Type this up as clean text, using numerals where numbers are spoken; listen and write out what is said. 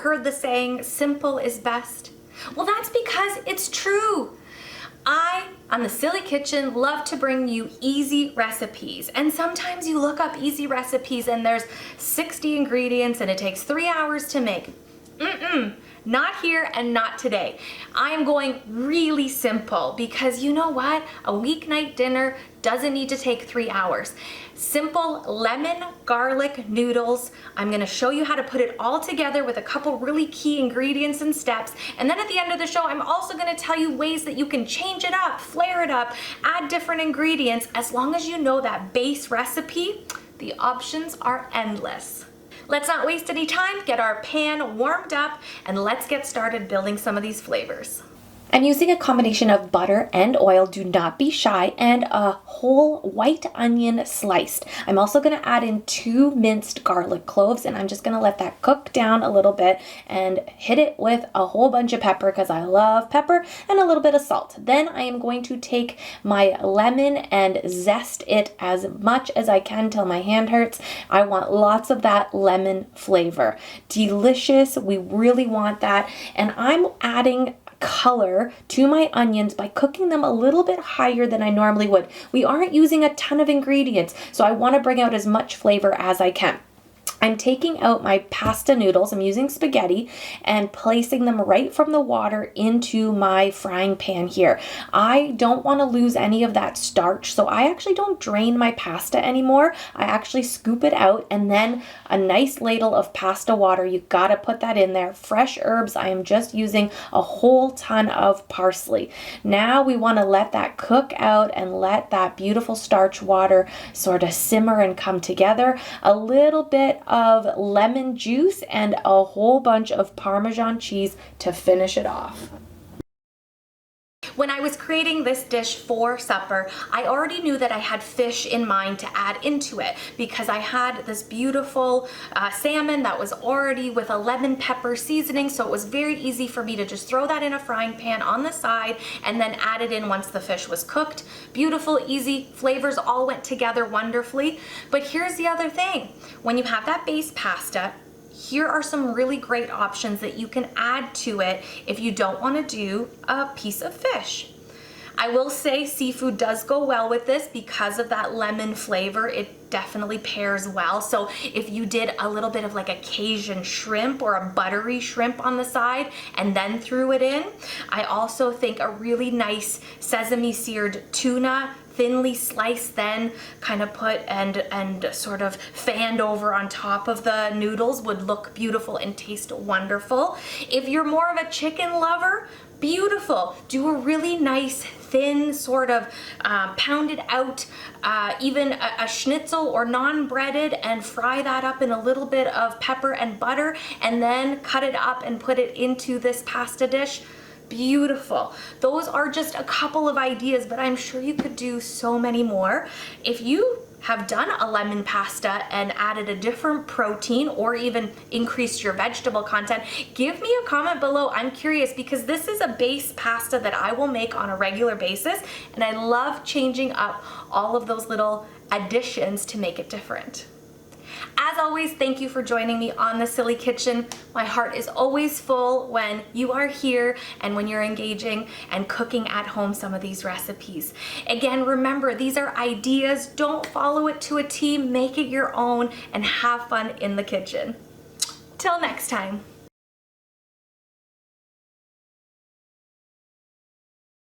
heard the saying, simple is best? Well, that's because it's true. I, on the Silly Kitchen, love to bring you easy recipes. And sometimes you look up easy recipes and there's 60 ingredients and it takes 3 hours to make. Not here and not today. I am going really simple because you know what? A weeknight dinner doesn't need to take 3 hours. Simple lemon garlic noodles. I'm gonna show you how to put it all together with a couple really key ingredients and steps. And then at the end of the show, I'm also gonna tell you ways that you can change it up, flare it up, add different ingredients. As long as you know that base recipe, the options are endless. Let's not waste any time, get our pan warmed up, and let's get started building some of these flavors. I'm using a combination of butter and oil, do not be shy, and a whole white onion sliced. I'm also gonna add in 2 minced garlic cloves, and I'm just gonna let that cook down a little bit and hit it with a whole bunch of pepper because I love pepper, and a little bit of salt. Then I am going to take my lemon and zest it as much as I can till my hand hurts. I want lots of that lemon flavor. Delicious, we really want that. And I'm adding color to my onions by cooking them a little bit higher than I normally would. We aren't using a ton of ingredients, so I want to bring out as much flavor as I can. I'm taking out my pasta noodles, I'm using spaghetti, and placing them right from the water into my frying pan here. I don't want to lose any of that starch, so I actually don't drain my pasta anymore. I actually scoop it out, and then a nice ladle of pasta water. You gotta put that in there. Fresh herbs, I am just using a whole ton of parsley. Now we want to let that cook out and let that beautiful starch water sort of simmer and come together. A little bit of lemon juice and a whole bunch of Parmesan cheese to finish it off. When I was creating this dish for supper, I already knew that I had fish in mind to add into it because I had this beautiful salmon that was already with a lemon pepper seasoning, so it was very easy for me to just throw that in a frying pan on the side and then add it in once the fish was cooked. Beautiful, easy, flavors all went together wonderfully. But here's the other thing. When you have that base pasta, here are some really great options that you can add to it if you don't want to do a piece of fish. I will say seafood does go well with this because of that lemon flavor. It definitely pairs well. So if you did a little bit of like a Cajun shrimp or a buttery shrimp on the side and then threw it in, I also think a really nice sesame seared tuna, thinly sliced, then kind of put and sort of fanned over on top of the noodles would look beautiful and taste wonderful. If you're more of a chicken lover, beautiful. Do a really nice thin sort of pounded out, even a schnitzel or non-breaded, and fry that up in a little bit of pepper and butter, and then cut it up and put it into this pasta dish. Beautiful. Those are just a couple of ideas, but I'm sure you could do so many more. If you have done a lemon pasta and added a different protein or even increased your vegetable content, give me a comment below. I'm curious because this is a base pasta that I will make on a regular basis, and I love changing up all of those little additions to make it different. As always, thank you for joining me on the Silly Kitchen. My heart is always full when you are here and when you're engaging and cooking at home some of these recipes. Again, remember, these are ideas. Don't follow it to a T, make it your own, and have fun in the kitchen. Till next time.